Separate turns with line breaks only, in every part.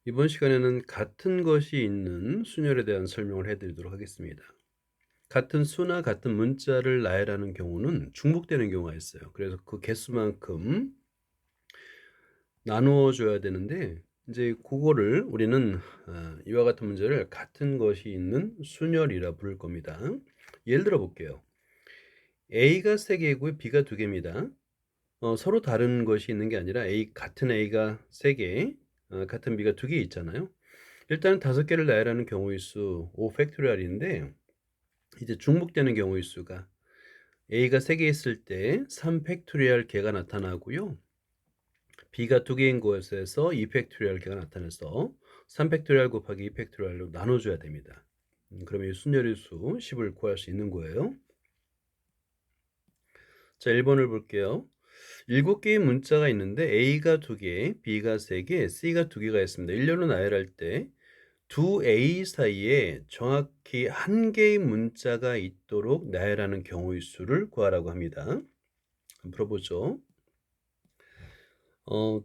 이번 시간에는 같은 것이 있는 순열에 대한 설명을 해드리도록 하겠습니다. 같은 수나 같은 문자를 나열하는 경우는 중복되는 경우가 있어요. 그래서 그 개수만큼 나누어 줘야 되는데 이제 그거를 우리는 이와 같은 문제를 같은 것이 있는 순열이라 부를 겁니다. 예를 들어 볼게요. A가 3개이고 B가 2개입니다. 서로 다른 것이 있는 게 아니라 같은 A가 3개, 같은 B가 2개 있잖아요. 일단 5개를 나열하는 경우의 수 5 팩토리얼인데 이제 중복되는 경우의 수가 A가 3개 있을 때 3 팩토리얼 개가 나타나고요. B가 2개인 것에서 2 팩토리얼 개가 나타나서 3 팩토리얼 곱하기 2 팩토리얼로 나눠줘야 됩니다. 그러면 이 순열의 수 10을 구할 수 있는 거예요. 자, 1번을 볼게요. 7개의 문자가 있는데 A가 2개, B가 3개, C가 2개가 있습니다. 일렬로 나열할 때 두 A 사이에 정확히 한 개의 문자가 있도록 나열하는 경우의 수를 구하라고 합니다. 한번 풀어보죠.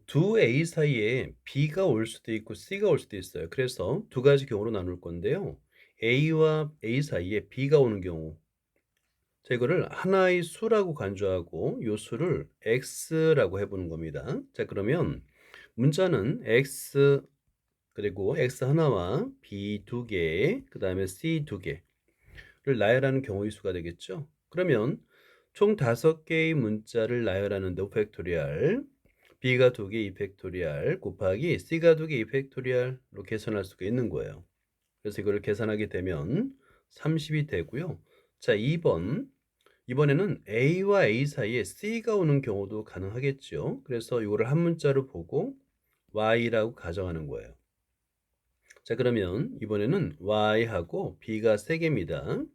두 A 사이에 B가 올 수도 있고 C가 올 수도 있어요. 그래서 두 가지 경우로 나눌 건데요. A와 A 사이에 B가 오는 경우, 자, 이거를 하나의 수라고 간주하고 이 수를 X라고 해보는 겁니다. 자, 그러면 문자는 X 그리고 X 하나와 B 2개, 그 다음에 C 2개를 나열하는 경우의 수가 되겠죠. 그러면 총 5개의 문자를 나열하는데 5 팩토리얼, B가 2개 2 팩토리얼 곱하기 C가 2개 2 팩토리얼로 계산할 수가 있는 거예요. 그래서 이거를 계산하게 되면 30이 되고요. 자, 이번에는 A와 A 사이에 C가 오는 경우도 가능하겠죠. 그래서 이거를 한 문자로 보고 Y라고 가정하는 거예요. 자, 그러면 이번에는 Y하고 B가 3개입니다.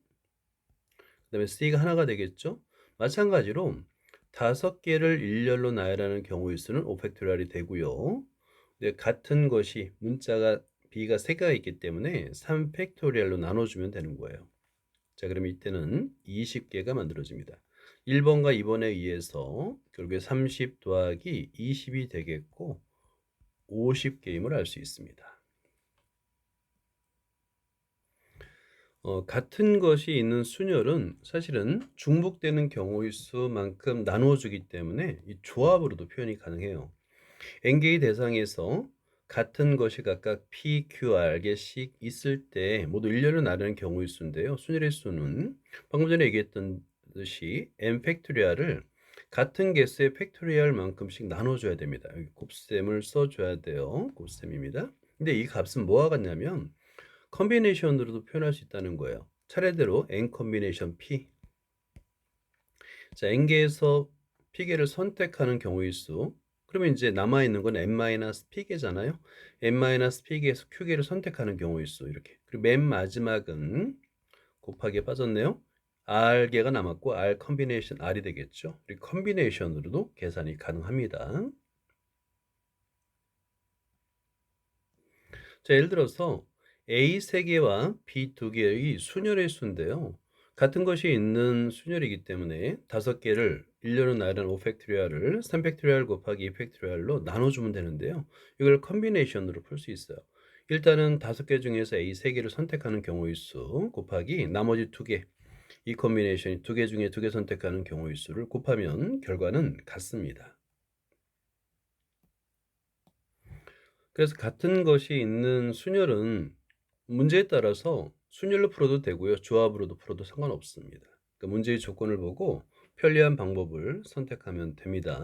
그다음에 C가 하나가 되겠죠. 마찬가지로 5개를 일렬로 나열하는 경우의 수는 5 팩토리얼이 되고요. 근데 같은 것이 문자가 B가 3개가 있기 때문에 3 팩토리얼로 나눠주면 되는 거예요. 자, 그럼 이때는 20개가 만들어집니다. 1번과 2번에 의해서 결국에 30 더하기 20이 되겠고 50개임을 알 수 있습니다. 같은 것이 있는 순열은 사실은 중복되는 경우의 수만큼 나누어주기 때문에 이 조합으로도 표현이 가능해요. n개의 대상에서 같은 것이 각각 p, q, r개씩 있을 때 모두 일렬로 나누는 경우의 수인데요. 순열의 수는 방금 전에 얘기했던 듯이 n 팩토리얼을 같은 개수의 팩토리얼만큼씩 나눠줘야 됩니다. 여기 곱셈을 써줘야 돼요. 곱셈입니다. 근데 이 값은 뭐와 같냐면 컨비네이션으로도 표현할 수 있다는 거예요. 차례대로 n 컨비네이션 p. 자, n개에서 p개를 선택하는 경우의 수. 그러면 이제 남아 있는 건 n-p개잖아요. n-p개에서 q개를 선택하는 경우의 수 이렇게. 그리고 맨 마지막은 곱하기에 빠졌네요. r개가 남았고 r 컨비네이션 r이 되겠죠. 그리고 컨비네이션으로도 계산이 가능합니다. 자, 예를 들어서 A 3개와 B 2개의 순열의 수인데요. 같은 것이 있는 순열이기 때문에 5개를 일렬로 나열한 5 팩토리얼을 3 팩토리얼 곱하기 2 팩토리얼로 나눠주면 되는데요. 이걸 컨비네이션으로 풀 수 있어요. 일단은 5개 중에서 A 3개를 선택하는 경우의 수 곱하기 나머지 2개, 이 컨비네이션이 2개 중에 2개 선택하는 경우의 수를 곱하면 결과는 같습니다. 그래서 같은 것이 있는 순열은 문제에 따라서 순열로 풀어도 되고요. 조합으로도 풀어도 상관없습니다. 그러니까 문제의 조건을 보고 편리한 방법을 선택하면 됩니다.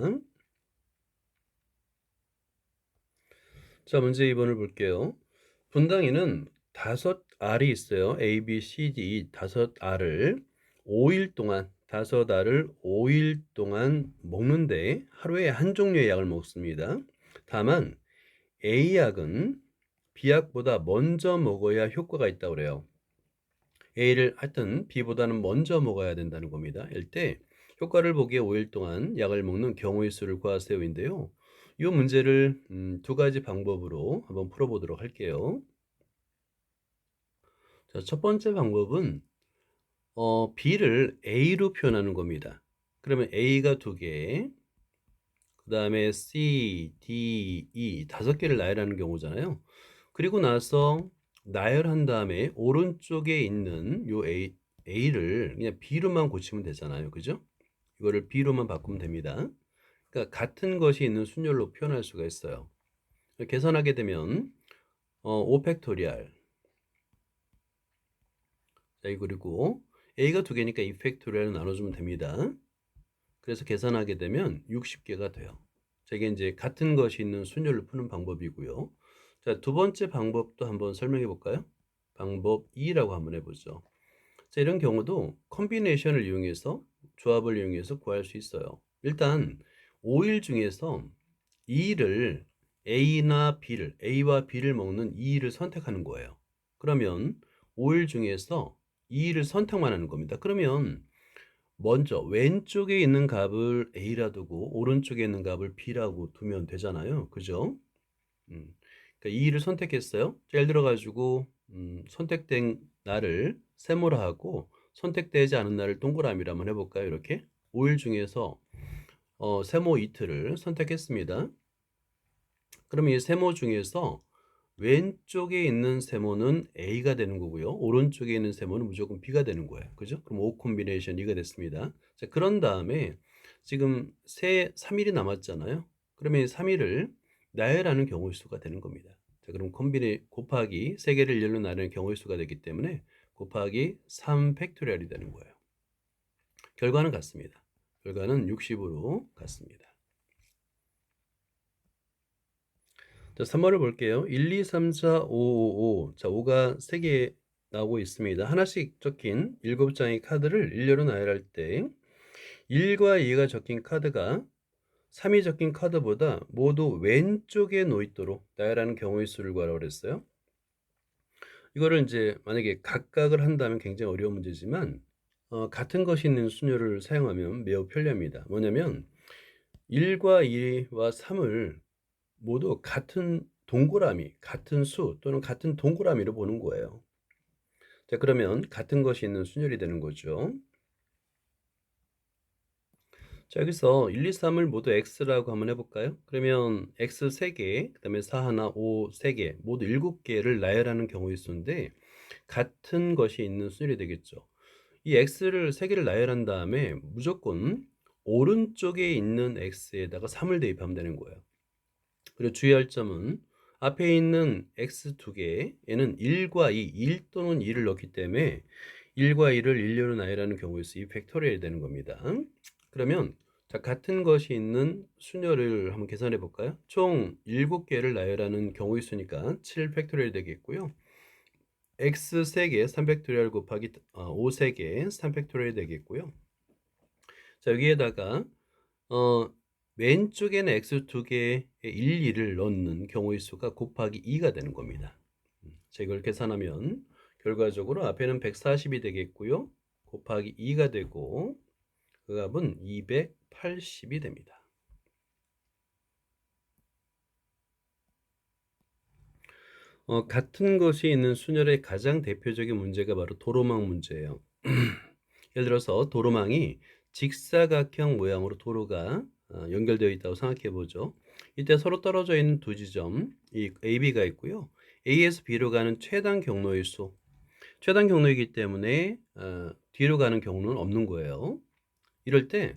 자, 문제 2번을 볼게요. 분당이는 5R이 있어요. A, B, C, D 5R을 5일 동안 5R을 5일 동안 먹는데 하루에 한 종류의 약을 먹습니다. 다만 A약은 B약보다 먼저 먹어야 효과가 있다고 그래요. A를 하여튼 B보다는 먼저 먹어야 된다는 겁니다. 이럴 때 효과를 보기에 5일 동안 약을 먹는 경우의 수를 구하세요인데요. 이 문제를 두 가지 방법으로 한번 풀어보도록 할게요. 자, 첫 번째 방법은 B를 A로 표현하는 겁니다. 그러면 A가 2개, 그다음에 C, D, E 5개를 나열하는 경우잖아요. 그리고 나서 나열한 다음에 오른쪽에 있는 요 A를 그냥 B로만 고치면 되잖아요. 그죠? 이거를 B로만 바꾸면 됩니다. 그러니까 같은 것이 있는 순열로 표현할 수가 있어요. 계산하게 되면 5 팩토리얼. 자, 그리고 A가 2개니까 2 팩토리얼을 나눠주면 됩니다. 그래서 계산하게 되면 60개가 돼요. 자, 이게 이제 같은 것이 있는 순열로 푸는 방법이고요. 자, 두 번째 방법도 한번 설명해 볼까요? 방법 2라고 한번 해보죠. 자, 이런 경우도 컨비네이션을 이용해서 조합을 이용해서 구할 수 있어요. 일단 5일 중에서 2를 A나 B를 A와 B를 먹는 2를 선택하는 거예요. 그러면 5일 중에서 2를 선택만 하는 겁니다. 그러면 먼저 왼쪽에 있는 값을 A라 두고 오른쪽에 있는 값을 B라고 두면 되잖아요. 그죠? 그러니까 2를 선택했어요. 예를 들어 가지고 선택된 날을 세모로 하고 선택되지 않은 날을 동그라미로 한번 해볼까요? 이렇게 5일 중에서 세모 이틀을 선택했습니다. 그러면 이 세모 중에서 왼쪽에 있는 세모는 A가 되는 거고요. 오른쪽에 있는 세모는 무조건 B가 되는 거예요. 그죠? 그럼 5 콤비네이션 2가 됐습니다. 자, 그런 다음에 지금 3일이 남았잖아요. 그러면 이 3일을 나열하는 경우의 수가 되는 겁니다. 자, 그럼 곱하기 3개를 1로 나누는 경우의 수가 되기 때문에 곱하기 3 팩토리얼이 되는 거예요. 결과는 같습니다. 결과는 60으로 같습니다. 자, 3번을 볼게요. 1, 2, 3, 4, 5, 5, 5. 자, 5가 3개 나오고 있습니다. 하나씩 적힌 7장의 카드를 일렬로 나열할 때 1과 2가 적힌 카드가 3이 적힌 카드보다 모두 왼쪽에 놓이도록 나열하는 경우의 수를 구하라고 그랬어요. 이거를 이제 만약에 각각을 한다면 굉장히 어려운 문제지만 같은 것이 있는 순열을 사용하면 매우 편리합니다. 뭐냐면 1과 2와 3을 모두 같은 동그라미, 같은 수 또는 같은 동그라미로 보는 거예요. 자, 그러면 같은 것이 있는 순열이 되는 거죠. 자, 여기서 1, 2, 3을 모두 x라고 한번 해볼까요? 그러면 x 3개, 그 다음에 4 하나, 5 3개, 모두 7개를 나열하는 경우의 수인데 같은 것이 있는 순열이 되겠죠. 이 x를 3개를 나열한 다음에 무조건 오른쪽에 있는 x에다가 3을 대입하면 되는 거예요. 그리고 주의할 점은 앞에 있는 x 2개, 얘는 1과 2, 1 또는 2를 넣기 때문에 1과 2를 일렬로 나열하는 경우에 이 팩토리얼이 되는 겁니다. 그러면 자, 같은 것이 있는 순열을 한번 계산해 볼까요? 총 7개를 나열하는 경우의 수니까 7 팩토리얼이 되겠고요. x 3개 3 팩토리얼 곱하기 5 3개 3 팩토리얼이 되겠고요. 자, 여기에다가 왼쪽에는 x 2개의 1, 2를 넣는 경우의 수가 곱하기 2가 되는 겁니다. 자, 이걸 계산하면 결과적으로 앞에는 140이 되겠고요. 곱하기 2가 되고 그 값은 280이 됩니다. 같은 것이 있는 순열의 가장 대표적인 문제가 바로 도로망 문제예요. 예를 들어서 도로망이 직사각형 모양으로 도로가 연결되어 있다고 생각해 보죠. 이때 서로 떨어져 있는 두 지점, 이 A, B가 있고요. A에서 B로 가는 최단 경로의 수, 최단 경로이기 때문에 뒤로 가는 경우는 없는 거예요. 이럴 때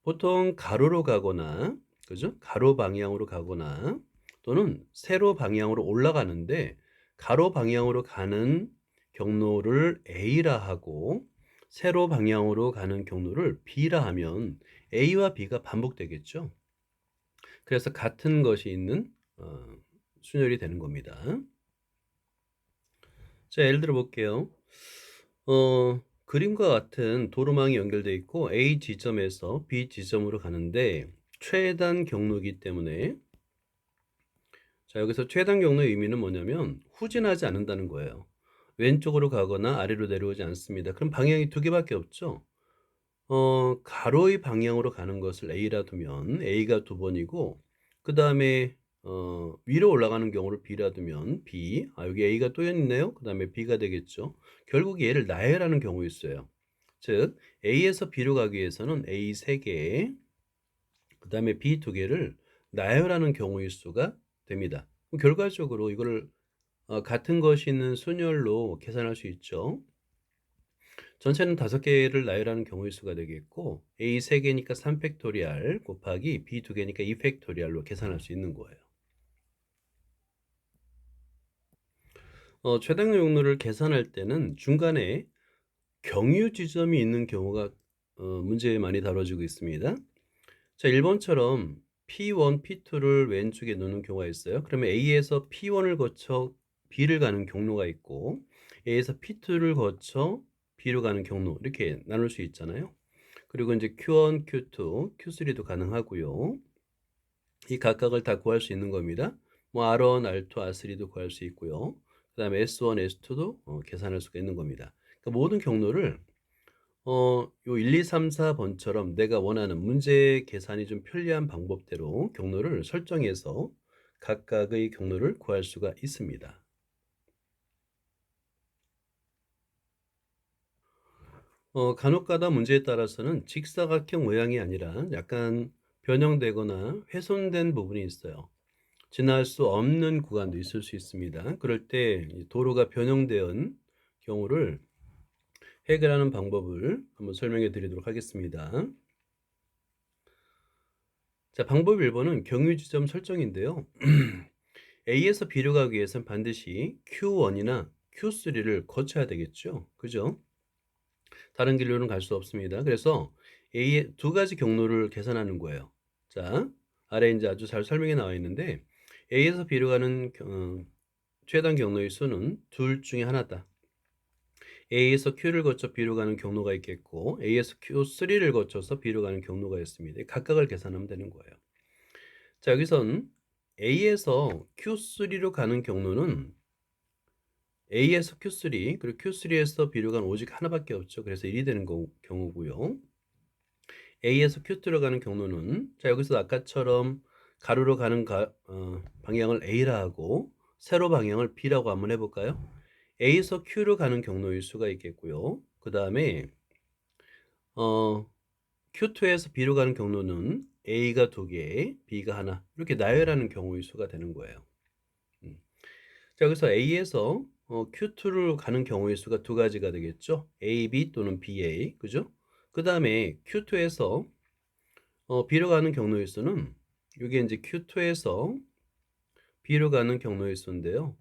보통 가로로 가거나, 그죠? 가로 방향으로 가거나 또는 세로 방향으로 올라가는데 가로 방향으로 가는 경로를 A라 하고 세로 방향으로 가는 경로를 B라 하면 A와 B가 반복되겠죠. 그래서 같은 것이 있는 순열이 되는 겁니다. 자, 예를 들어 볼게요. 그림과 같은 도로망이 연결되어 있고 A 지점에서 B 지점으로 가는데 최단 경로이기 때문에 자, 여기서 최단 경로의 의미는 뭐냐면 후진하지 않는다는 거예요. 왼쪽으로 가거나 아래로 내려오지 않습니다. 그럼 방향이 두 개밖에 없죠. 가로의 방향으로 가는 것을 A라 두면 A가 두 번이고 그 다음에 위로 올라가는 경우를 B라 두면 B, 여기 A가 또 있네요. 그 다음에 B가 되겠죠. 결국 얘를 나열하는 경우가 있어요. 즉 A에서 B로 가기 위해서는 A 3개, 그 다음에 B 두 개를 나열하는 경우의 수가 됩니다. 결과적으로 이거를 같은 것이 있는 순열로 계산할 수 있죠. 전체는 5개를 나열하는 경우의 수가 되겠고 A 3개니까 3팩토리알 곱하기 B 2개니까 2팩토리알로 계산할 수 있는 거예요. 최단 용로를 계산할 때는 중간에 경유 지점이 있는 경우가 문제에 많이 다뤄지고 있습니다. 자, 1번처럼 P1, P2를 왼쪽에 놓는 경우가 있어요. 그러면 A에서 P1을 거쳐 B를 가는 경로가 있고 A에서 P2를 거쳐 B로 가는 경로 이렇게 나눌 수 있잖아요. 그리고 이제 Q1, Q2, Q3도 가능하고요. 이 각각을 다 구할 수 있는 겁니다. 뭐 R1, R2, R3도 구할 수 있고요. 그 다음에 S1, S2도 계산할 수가 있는 겁니다. 그러니까 모든 경로를 요 1, 2, 3, 4번처럼 내가 원하는 문제 계산이 좀 편리한 방법대로 경로를 설정해서 각각의 경로를 구할 수가 있습니다. 간혹가다 문제에 따라서는 직사각형 모양이 아니라 약간 변형되거나 훼손된 부분이 있어요. 지날 수 없는 구간도 있을 수 있습니다. 그럴 때 도로가 변형된 경우를 해결하는 방법을 한번 설명해 드리도록 하겠습니다. 자, 방법 1번은 경유지점 설정인데요. A에서 B로 가기 위해서는 반드시 Q1이나 Q3를 거쳐야 되겠죠. 그죠? 다른 길로는 갈 수 없습니다. 그래서 A의 두 가지 경로를 계산하는 거예요. 자, 아래 이제 아주 잘 설명이 나와 있는데 A에서 B로 가는 최단 경로의 수는 둘 중에 하나다. A에서 Q를 거쳐 B로 가는 경로가 있겠고 A에서 Q3를 거쳐서 B로 가는 경로가 있습니다. 각각을 계산하면 되는 거예요. 자, 여기선 A에서 Q3로 가는 경로는 A에서 Q3 그리고 Q3에서 B로 가는 오직 하나밖에 없죠. 그래서 1이 되는 경우고요. A에서 Q2로 가는 경로는 자, 여기서 아까처럼 가로로 가는 방향을 A라 하고 세로 방향을 B라고 한번 해볼까요? A에서 Q로 가는 경로일 수가 있겠고요. 그 다음에 Q2에서 B로 가는 경로는 A가 2개, B가 하나 이렇게 나열하는 경우의 수가 되는 거예요. 자, 여기서 A에서 Q2로 가는 경우의 수가 두 가지가 되겠죠. AB 또는 BA, 그죠? 그 다음에 Q2에서 B로 가는 경로의 수는 이게 이제 Q2에서 B로 가는 경로의 수인데요.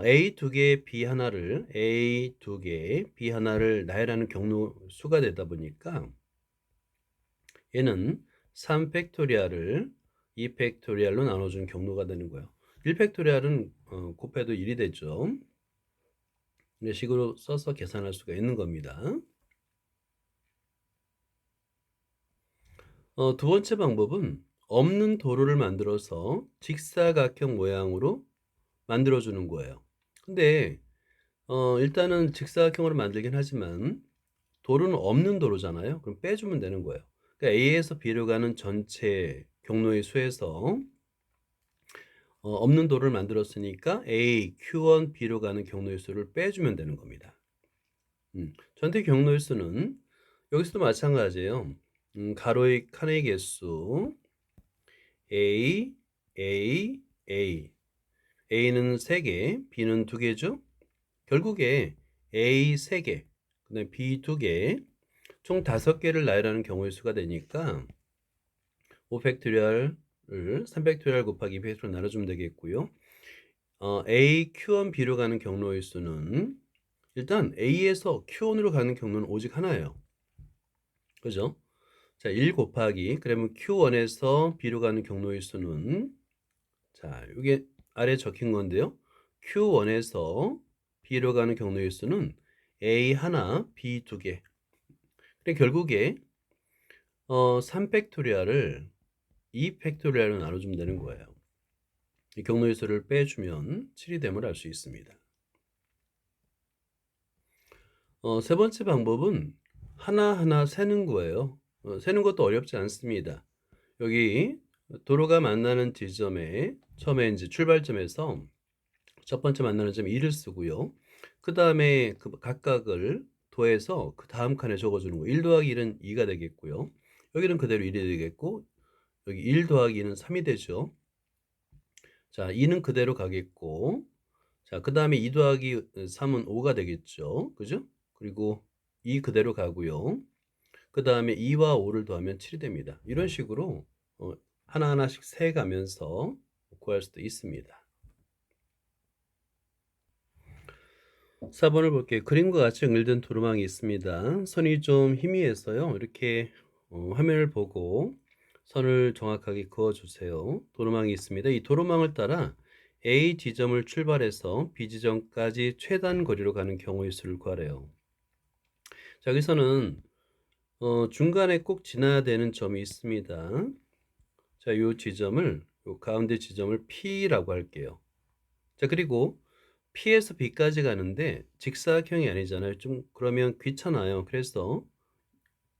A 2개, B 하나를 A 2개, B 하나를 나열하는 경로 수가 되다 보니까 얘는 3팩토리알을 2팩토리알로 나눠준 경로가 되는 거예요. 1팩토리알은 곱해도 1이 되죠. 이런 식으로 써서 계산할 수가 있는 겁니다. 두 번째 방법은 없는 도로를 만들어서 직사각형 모양으로 만들어주는 거예요. 근데 일단은 직사각형으로 만들긴 하지만 도로는 없는 도로잖아요. 그럼 빼주면 되는 거예요. 그러니까 A에서 B로 가는 전체 경로의 수에서 없는 도로를 만들었으니까 A, Q1, B로 가는 경로의 수를 빼주면 되는 겁니다. 전체 경로의 수는 여기서도 마찬가지예요. 가로의 칸의 개수 A, A, A. A는 3개, B는 2개죠. 결국에 A 3개, 그다음에 B 2개, 총 5개를 나열하는 경우의 수가 되니까 5팩토리얼을 3팩토리얼 곱하기 2팩토리얼 나눠주면 되겠고요. A, Q1, B로 가는 경로의 수는 일단 A에서 Q1으로 가는 경로는 오직 하나예요. 그죠? 자, 1 곱하기 그러면 Q1에서 B로 가는 경로의 수는 자, 이게 아래 적힌 건데요. Q1에서 B로 가는 경로의 수는 A 하나, B 2개. 그래 결국에 3팩토리얼을 2팩토리얼로 나눠주면 되는 거예요. 이 경로의 수를 빼주면 7이 됨을 알 수 있습니다. 세 번째 방법은 하나하나 세는 거예요. 세는 것도 어렵지 않습니다. 여기 도로가 만나는 지점에 처음에 이제 출발점에서 첫 번째 만나는 점 1을 쓰고요. 그 다음에 그 각각을 더해서 그 다음 칸에 적어주는 거예요. 1 더하기 1은 2가 되겠고요. 여기는 그대로 1이 되겠고 여기 1 더하기 2는 3이 되죠. 자, 2는 그대로 가겠고, 자, 그 다음에 2 더하기 3은 5가 되겠죠. 그죠? 그리고 2 그대로 가고요. 그 다음에 2와 5를 더하면 7이 됩니다. 이런 식으로 하나하나씩 세가면서 구할 수도 있습니다. 4번을 볼게요. 그림과 같이 연결된 도로망이 있습니다. 선이 좀 희미해서요. 이렇게 화면을 보고 선을 정확하게 그어주세요. 도로망이 있습니다. 이 도로망을 따라 A 지점을 출발해서 B 지점까지 최단 거리로 가는 경우의 수를 구하래요. 자, 여기서는 중간에 꼭 지나야 되는 점이 있습니다. 자, 이 지점을, 요 가운데 지점을 P라고 할게요. 자, 그리고 P에서 B까지 가는데 직사각형이 아니잖아요. 좀 그러면 귀찮아요. 그래서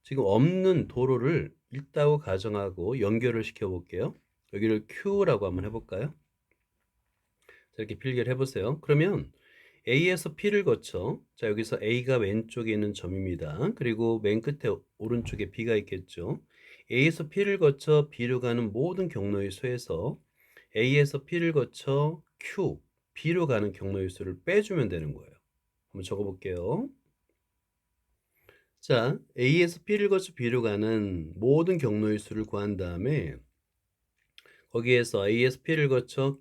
지금 없는 도로를 있다고 가정하고 연결을 시켜 볼게요. 여기를 Q라고 한번 해볼까요? 자, 이렇게 필기를 해보세요. 그러면 A에서 P를 거쳐, 자, 여기서 A가 왼쪽에 있는 점입니다. 그리고 맨 끝에 오른쪽에 B가 있겠죠. A에서 P를 거쳐 B로 가는 모든 경로의 수에서 A에서 P를 거쳐 Q, B로 가는 경로의 수를 빼주면 되는 거예요. 한번 적어볼게요. 자, A에서 P를 거쳐 B로 가는 모든 경로의 수를 구한 다음에 거기에서 A에서 P를 거쳐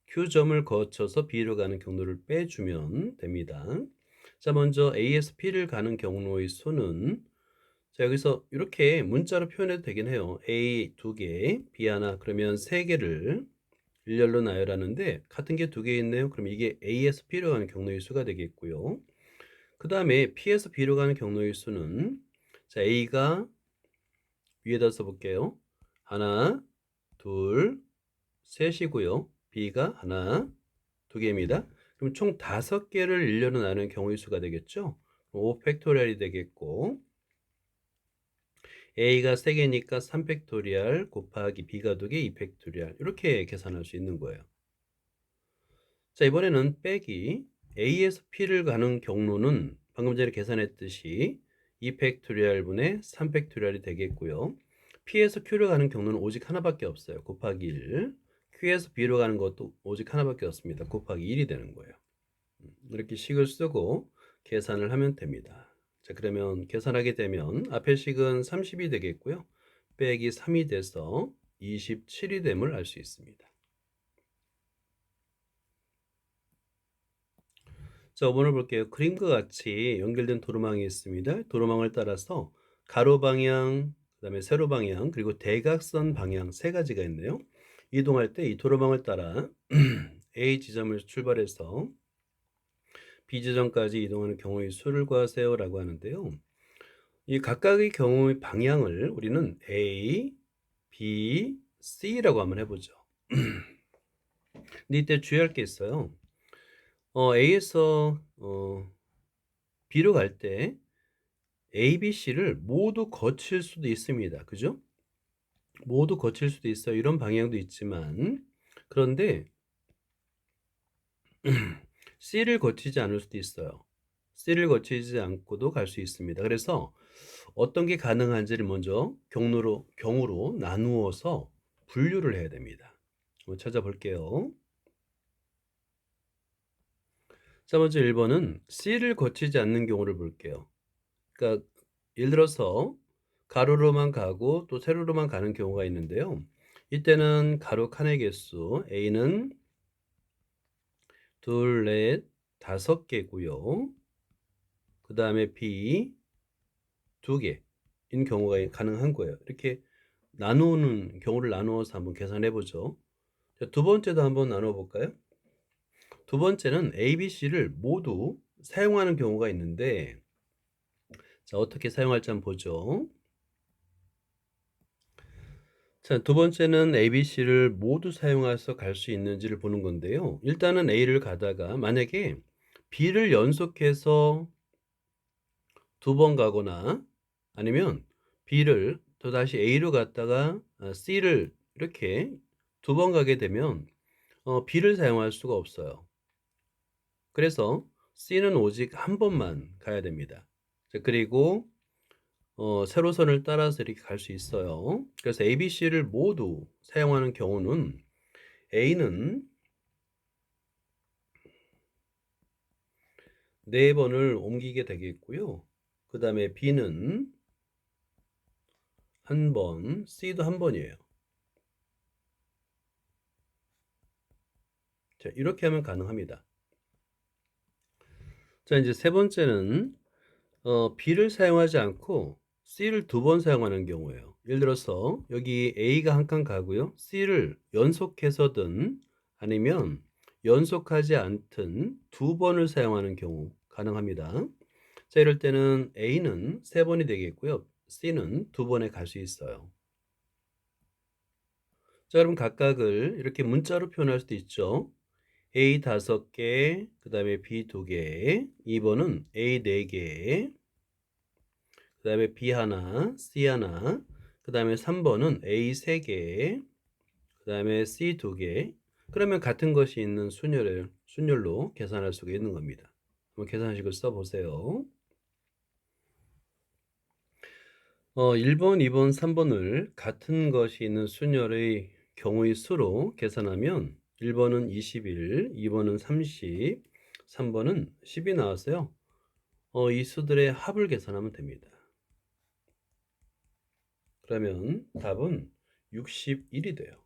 Q점을 거쳐서 B로 가는 경로를 빼주면 됩니다. 자, 먼저 A에서 P를 가는 경로의 수는, 자, 여기서 이렇게 문자로 표현해도 되긴 해요. A 2개, B 하나, 그러면 3개를 일렬로 나열하는데 같은 게 2개 있네요. 그럼 이게 A에서 P로 가는 경로의 수가 되겠고요. 그 다음에 P에서 B로 가는 경로의 수는, 자, A가 위에다 써볼게요. 하나, 둘, 셋이고요. B가 하나, 2개입니다. 그럼 총 5개를 일렬로 나누는 경우의 수가 되겠죠. 5 팩토리얼이 되겠고, A가 3개니까 3 팩토리얼 곱하기 B가 2개, 2 팩토리얼, 이렇게 계산할 수 있는 거예요. 자, 이번에는 빼기 A에서 P를 가는 경로는 방금 전에 계산했듯이 2 팩토리얼 분의 3 팩토리얼이 되겠고요. P에서 Q를 가는 경로는 오직 하나밖에 없어요. 곱하기 1. Q에서 B로 가는 것도 오직 하나밖에 없습니다. 곱하기 1이 되는 거예요. 이렇게 식을 쓰고 계산을 하면 됩니다. 자, 그러면 계산하게 되면 앞에 식은 30이 되겠고요. 빼기 3이 돼서 27이 됨을 알 수 있습니다. 자, 5번을 볼게요. 그림과 같이 연결된 도로망이 있습니다. 도로망을 따라서 가로 방향, 그다음에 세로 방향, 그리고 대각선 방향 세 가지가 있네요. 이동할 때 이 도로망을 따라 A 지점을 출발해서 B 지점까지 이동하는 경우의 수를 구하세요라고 하는데요. 이 각각의 경우의 방향을 우리는 A, B, C라고 한번 해보죠. 근데 이때 주의할 게 있어요. A에서 B로 갈 때 A, B, C를 모두 거칠 수도 있습니다. 그죠? 모두 거칠 수도 있어요. 이런 방향도 있지만, 그런데 C를 거치지 않을 수도 있어요. C를 거치지 않고도 갈 수 있습니다. 그래서 어떤 게 가능한지를 먼저 경우로 나누어서 분류를 해야 됩니다. 한번 찾아볼게요. 자, 먼저 1번은 C를 거치지 않는 경우를 볼게요. 그러니까 예를 들어서 가로로만 가고 또 세로로만 가는 경우가 있는데요. 이때는 가로 칸의 개수 A는 둘, 넷, 5개고요. 그 다음에 B 2개인 경우가 가능한 거예요. 이렇게 나누는 경우를 나누어서 한번 계산해 보죠. 자, 두 번째도 한번 나눠 볼까요? 두 번째는 A, B, C를 모두 사용하는 경우가 있는데, 자, 어떻게 사용할지 한번 보죠. 자, 두 번째는 A, B, C를 모두 사용해서 갈 수 있는지를 보는 건데요. 일단은 A를 가다가 만약에 B를 연속해서 2번 가거나 아니면 B를 또 다시 A로 갔다가 C를 이렇게 2번 가게 되면 B를 사용할 수가 없어요. 그래서 C는 오직 한 번만 가야 됩니다. 자, 그리고 세로선을 따라서 이렇게 갈 수 있어요. 그래서 ABC를 모두 사용하는 경우는 A는 4번을 옮기게 되겠고요. 그 다음에 B는 1번, C도 1번이에요. 자, 이렇게 하면 가능합니다. 자, 이제 세 번째는 B를 사용하지 않고 C를 2번 사용하는 경우예요. 예를 들어서 여기 A가 한 칸 가고요. C를 연속해서든 아니면 연속하지 않든 2번을 사용하는 경우 가능합니다. 자, 이럴 때는 A는 3번이 되겠고요. C는 2번에 갈 수 있어요. 자, 그럼 각각을 이렇게 문자로 표현할 수도 있죠. A 5개, 그 다음에 B 2개, 2번은 A 4개, 그 다음에 B 하나, C 하나, 그 다음에 3번은 A 3개, 그 다음에 C 2개. 그러면 같은 것이 있는 순열로 계산할 수가 있는 겁니다. 한번 계산식을 써보세요. 1번, 2번, 3번을 같은 것이 있는 순열의 경우의 수로 계산하면 1번은 21, 2번은 30, 3번은 10이 나왔어요. 이 수들의 합을 계산하면 됩니다. 그러면 답은 61이 돼요.